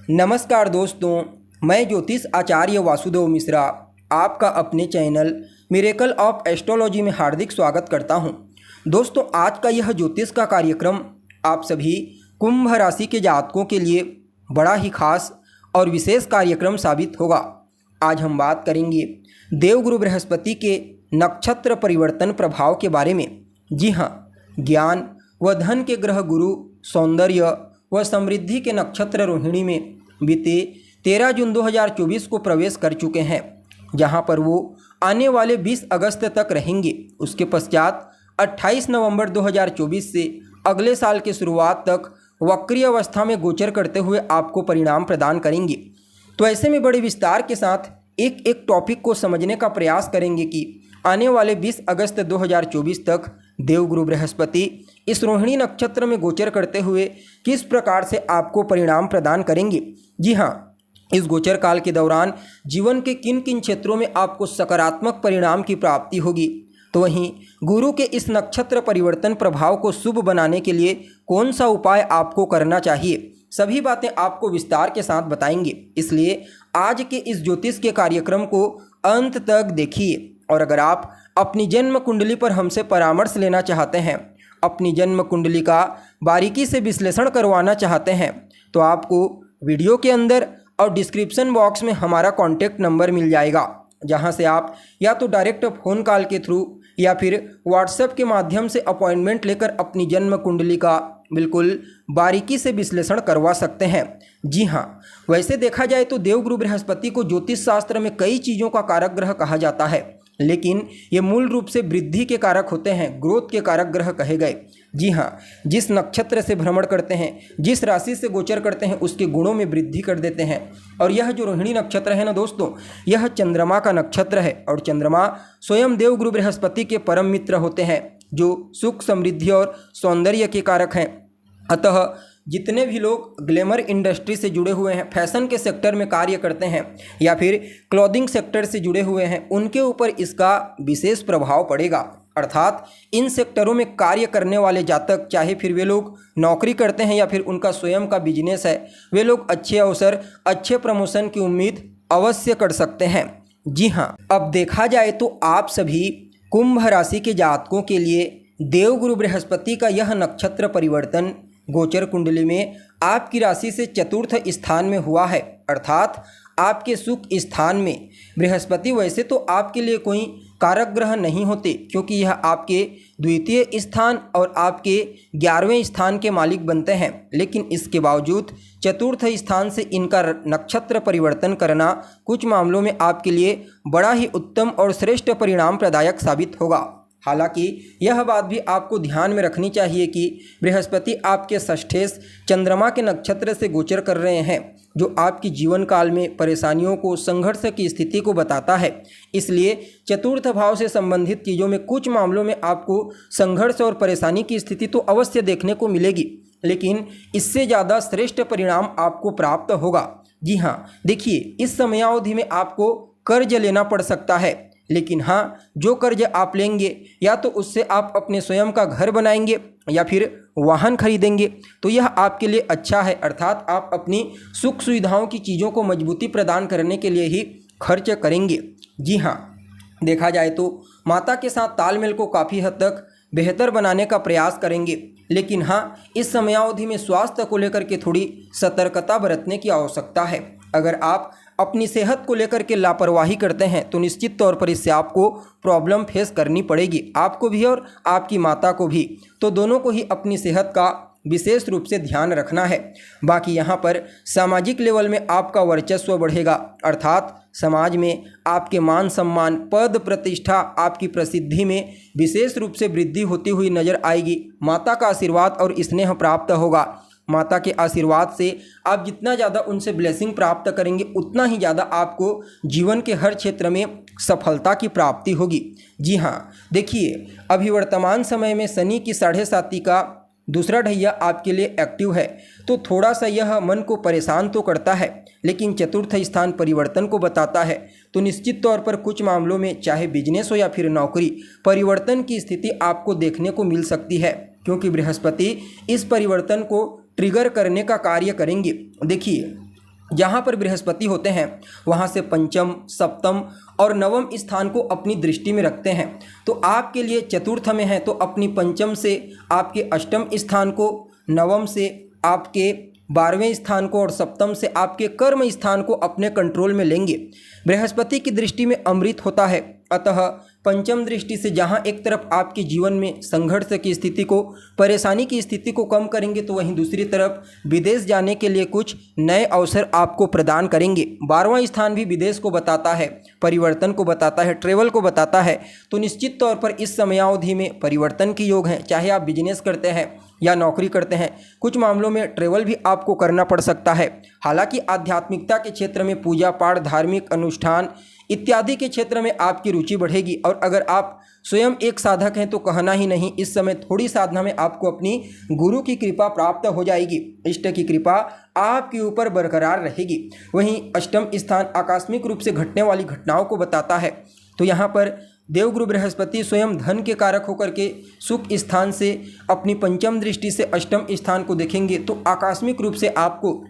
नमस्कार दोस्तों, मैं ज्योतिष आचार्य वासुदेव मिश्रा आपका अपने चैनल मिरेकल ऑफ एस्ट्रोलॉजी में हार्दिक स्वागत करता हूं। दोस्तों, आज का यह ज्योतिष का कार्यक्रम आप सभी कुंभ राशि के जातकों के लिए बड़ा ही खास और विशेष कार्यक्रम साबित होगा। आज हम बात करेंगे देवगुरु बृहस्पति के नक्षत्र परिवर्तन प्रभाव के बारे में। जी हाँ, ज्ञान व धन के ग्रह गुरु सौंदर्य व समृद्धि के नक्षत्र रोहिणी में बीते 13 जून 2024 को प्रवेश कर चुके हैं, जहां पर वो आने वाले 20 अगस्त तक रहेंगे। उसके पश्चात 28 नवंबर 2024 से अगले साल की शुरुआत तक वक्री अवस्था में गोचर करते हुए आपको परिणाम प्रदान करेंगे। तो ऐसे में बड़े विस्तार के साथ एक एक टॉपिक को समझने का प्रयास करेंगे कि आने वाले 20 अगस्त 2024 तक देवगुरु बृहस्पति इस रोहिणी नक्षत्र में गोचर करते हुए किस प्रकार से आपको परिणाम प्रदान करेंगे। जी हाँ, इस गोचर काल के दौरान जीवन के किन किन क्षेत्रों में आपको सकारात्मक परिणाम की प्राप्ति होगी, तो वहीं गुरु के इस नक्षत्र परिवर्तन प्रभाव को शुभ बनाने के लिए कौन सा उपाय आपको करना चाहिए, सभी बातें आपको विस्तार के साथ बताएंगे। इसलिए आज के इस ज्योतिष के कार्यक्रम को अंत तक देखिए। और अगर आप अपनी जन्म कुंडली पर हमसे परामर्श लेना चाहते हैं, अपनी जन्म कुंडली का बारीकी से विश्लेषण करवाना चाहते हैं, तो आपको वीडियो के अंदर और डिस्क्रिप्शन बॉक्स में हमारा कॉन्टैक्ट नंबर मिल जाएगा, जहां से आप या तो डायरेक्ट फ़ोन कॉल के थ्रू या फिर व्हाट्सएप के माध्यम से अपॉइंटमेंट लेकर अपनी जन्म कुंडली का बिल्कुल बारीकी से विश्लेषण करवा सकते हैं। जी हाँ, वैसे देखा जाए तो देवगुरु बृहस्पति को ज्योतिष शास्त्र में कई चीज़ों का कारक ग्रह कहा जाता है, लेकिन ये मूल रूप से वृद्धि के कारक होते हैं, ग्रोथ के कारक ग्रह कहे गए। जी हाँ, जिस नक्षत्र से भ्रमण करते हैं, जिस राशि से गोचर करते हैं, उसके गुणों में वृद्धि कर देते हैं। और यह जो रोहिणी नक्षत्र है ना दोस्तों, यह चंद्रमा का नक्षत्र है और चंद्रमा स्वयं देवगुरु बृहस्पति के परम मित्र होते हैं, जो सुख, समृद्धि और सौंदर्य के कारक हैं। अतः जितने भी लोग ग्लैमर इंडस्ट्री से जुड़े हुए हैं, फैशन के सेक्टर में कार्य करते हैं या फिर क्लॉथिंग सेक्टर से जुड़े हुए हैं, उनके ऊपर इसका विशेष प्रभाव पड़ेगा। अर्थात इन सेक्टरों में कार्य करने वाले जातक, चाहे फिर वे लोग नौकरी करते हैं या फिर उनका स्वयं का बिजनेस है, वे लोग अच्छे अवसर, अच्छे प्रमोशन की उम्मीद अवश्य कर सकते हैं। जी हाँ, अब देखा जाए तो आप सभी कुंभ राशि के जातकों के लिए देवगुरु बृहस्पति का यह नक्षत्र परिवर्तन गोचर कुंडली में आपकी राशि से चतुर्थ स्थान में हुआ है, अर्थात आपके सुख स्थान में। बृहस्पति वैसे तो आपके लिए कोई कारक ग्रह नहीं होते, क्योंकि यह आपके द्वितीय स्थान और आपके 11वें स्थान के मालिक बनते हैं, लेकिन इसके बावजूद चतुर्थ स्थान से इनका नक्षत्र परिवर्तन करना कुछ मामलों में आपके लिए बड़ा ही उत्तम और श्रेष्ठ परिणाम प्रदायक साबित होगा। हालांकि यह बात भी आपको ध्यान में रखनी चाहिए कि बृहस्पति आपके षष्ठेश चंद्रमा के नक्षत्र से गोचर कर रहे हैं, जो आपकी जीवन काल में परेशानियों को, संघर्ष की स्थिति को बताता है। इसलिए चतुर्थ भाव से संबंधित चीज़ों में कुछ मामलों में आपको संघर्ष और परेशानी की स्थिति तो अवश्य देखने को मिलेगी, लेकिन इससे ज़्यादा श्रेष्ठ परिणाम आपको प्राप्त होगा। जी हाँ, देखिए, इस समयावधि में आपको कर्ज लेना पड़ सकता है, लेकिन हाँ, जो कर्ज आप लेंगे या तो उससे आप अपने स्वयं का घर बनाएंगे या फिर वाहन खरीदेंगे, तो यह आपके लिए अच्छा है। अर्थात आप अपनी सुख सुविधाओं की चीज़ों को मजबूती प्रदान करने के लिए ही खर्च करेंगे। जी हाँ, देखा जाए तो माता के साथ तालमेल को काफ़ी हद तक बेहतर बनाने का प्रयास करेंगे, लेकिन हाँ, इस समयावधि में स्वास्थ्य को लेकर के थोड़ी सतर्कता बरतने की आवश्यकता है। अगर आप अपनी सेहत को लेकर के लापरवाही करते हैं तो निश्चित तौर पर इससे आपको प्रॉब्लम फेस करनी पड़ेगी, आपको भी और आपकी माता को भी। तो दोनों को ही अपनी सेहत का विशेष रूप से ध्यान रखना है। बाकी यहाँ पर सामाजिक लेवल में आपका वर्चस्व बढ़ेगा, अर्थात समाज में आपके मान सम्मान, पद प्रतिष्ठा, आपकी प्रसिद्धि में विशेष रूप से वृद्धि होती हुई नजर आएगी। माता का आशीर्वाद और स्नेह प्राप्त होगा। माता के आशीर्वाद से आप जितना ज़्यादा उनसे ब्लेसिंग प्राप्त करेंगे, उतना ही ज़्यादा आपको जीवन के हर क्षेत्र में सफलता की प्राप्ति होगी। जी हाँ, देखिए, अभी वर्तमान समय में शनि की 7.5 का दूसरा ढैया आपके लिए एक्टिव है, तो थोड़ा सा यह मन को परेशान तो करता है, लेकिन चतुर्थ स्थान परिवर्तन को बताता है। तो निश्चित तौर पर कुछ मामलों में, चाहे बिजनेस हो या फिर नौकरी, परिवर्तन की स्थिति आपको देखने को मिल सकती है, क्योंकि बृहस्पति इस परिवर्तन को ट्रिगर करने का कार्य करेंगे। देखिए, जहाँ पर बृहस्पति होते हैं वहाँ से पंचम, सप्तम और नवम स्थान को अपनी दृष्टि में रखते हैं। तो आपके लिए चतुर्थ में है तो अपनी पंचम से आपके अष्टम स्थान को, नवम से आपके 12वें स्थान को और सप्तम से आपके कर्म स्थान को अपने कंट्रोल में लेंगे। बृहस्पति की दृष्टि में अमृत होता है, अतः पंचम दृष्टि से जहाँ एक तरफ आपके जीवन में संघर्ष की स्थिति को, परेशानी की स्थिति को कम करेंगे, तो वहीं दूसरी तरफ विदेश जाने के लिए कुछ नए अवसर आपको प्रदान करेंगे। 12वां स्थान भी विदेश को बताता है, परिवर्तन को बताता है, ट्रेवल को बताता है। तो निश्चित तौर पर इस समयावधि में परिवर्तन की योग है। चाहे आप बिजनेस करते हैं या नौकरी करते हैं, कुछ मामलों में ट्रेवल भी आपको करना पड़ सकता है। हालांकि आध्यात्मिकता के क्षेत्र में पूजा पाठ, धार्मिक अनुष्ठान इत्यादि के क्षेत्र में आपकी रुचि बढ़ेगी। और अगर आप स्वयं एक साधक हैं तो कहना ही नहीं, इस समय थोड़ी साधना में आपको अपनी गुरु की कृपा प्राप्त हो जाएगी। इष्ट की कृपा आपके ऊपर बरकरार रहेगी। वहीं अष्टम स्थान आकस्मिक रूप से घटने वाली घटनाओं को बताता है। तो यहाँ पर देवगुरु बृहस्पति स्वयं धन के कारक होकर के सुख स्थान से अपनी पंचम दृष्टि से अष्टम स्थान को देखेंगे, तो आकस्मिक रूप से आपको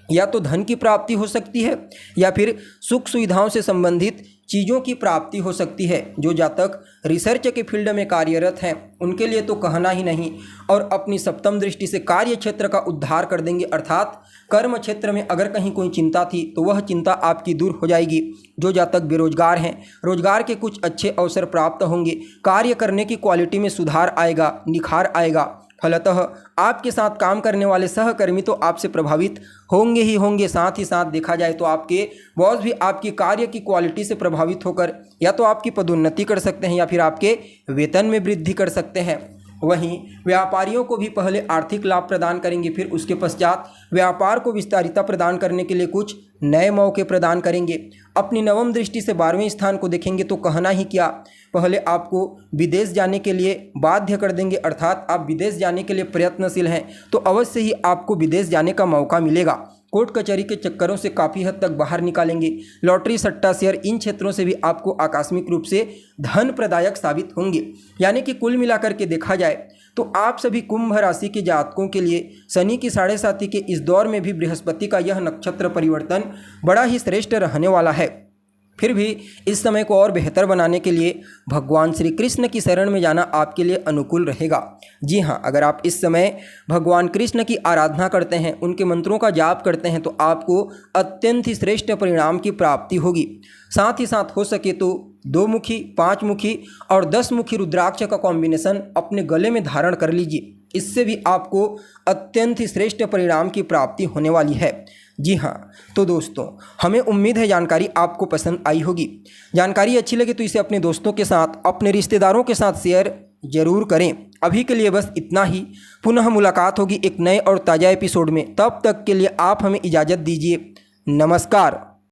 या तो धन की प्राप्ति हो सकती है या फिर सुख सुविधाओं से संबंधित चीज़ों की प्राप्ति हो सकती है। जो जातक रिसर्च के फील्ड में कार्यरत हैं उनके लिए तो कहना ही नहीं। और अपनी सप्तम दृष्टि से कार्य क्षेत्र का उद्धार कर देंगे, अर्थात कर्म क्षेत्र में अगर कहीं कोई चिंता थी तो वह चिंता आपकी दूर हो जाएगी। जो जातक बेरोजगार हैं, रोजगार के कुछ अच्छे अवसर प्राप्त होंगे, कार्य करने की क्वालिटी में सुधार आएगा, निखार आएगा। फलतः आपके साथ काम करने वाले सहकर्मी तो आपसे प्रभावित होंगे ही होंगे। साथ ही साथ देखा जाए तो आपके बॉस भी आपकी कार्य की क्वालिटी से प्रभावित होकर या तो आपकी पदोन्नति कर सकते हैं या फिर आपके वेतन में वृद्धि कर सकते हैं। वहीं व्यापारियों को भी पहले आर्थिक लाभ प्रदान करेंगे, फिर उसके पश्चात व्यापार को विस्तारिता प्रदान करने के लिए कुछ नए मौके प्रदान करेंगे। अपनी नवम दृष्टि से 12वें स्थान को देखेंगे तो कहना ही क्या, पहले आपको विदेश जाने के लिए बाध्य कर देंगे, अर्थात आप विदेश जाने के लिए प्रयत्नशील हैं तो अवश्य ही आपको विदेश जाने का मौका मिलेगा। कोर्ट कचहरी के चक्करों से काफ़ी हद तक बाहर निकालेंगे। लॉटरी, सट्टा, शेयर इन क्षेत्रों से भी आपको आकस्मिक रूप से धन प्रदायक साबित होंगे। यानी कि कुल मिलाकर के देखा जाए तो आप सभी कुंभ राशि के जातकों के लिए शनि की 7.5 के इस दौर में भी बृहस्पति का यह नक्षत्र परिवर्तन बड़ा ही श्रेष्ठ रहने वाला है। फिर भी इस समय को और बेहतर बनाने के लिए भगवान श्री कृष्ण की शरण में जाना आपके लिए अनुकूल रहेगा। जी हाँ, अगर आप इस समय भगवान कृष्ण की आराधना करते हैं, उनके मंत्रों का जाप करते हैं तो आपको अत्यंत ही श्रेष्ठ परिणाम की प्राप्ति होगी। साथ ही साथ हो सके तो 2 मुखी, 5 मुखी और 10 मुखी रुद्राक्ष का कॉम्बिनेशन अपने गले में धारण कर लीजिए। इससे भी आपको अत्यंत ही श्रेष्ठ परिणाम की प्राप्ति होने वाली है। जी हाँ, तो दोस्तों हमें उम्मीद है जानकारी आपको पसंद आई होगी। जानकारी अच्छी लगे तो इसे अपने दोस्तों के साथ, अपने रिश्तेदारों के साथ शेयर जरूर करें। अभी के लिए बस इतना ही। पुनः मुलाकात होगी एक नए और ताज़ा एपिसोड में। तब तक के लिए आप हमें इजाज़त दीजिए। नमस्कार।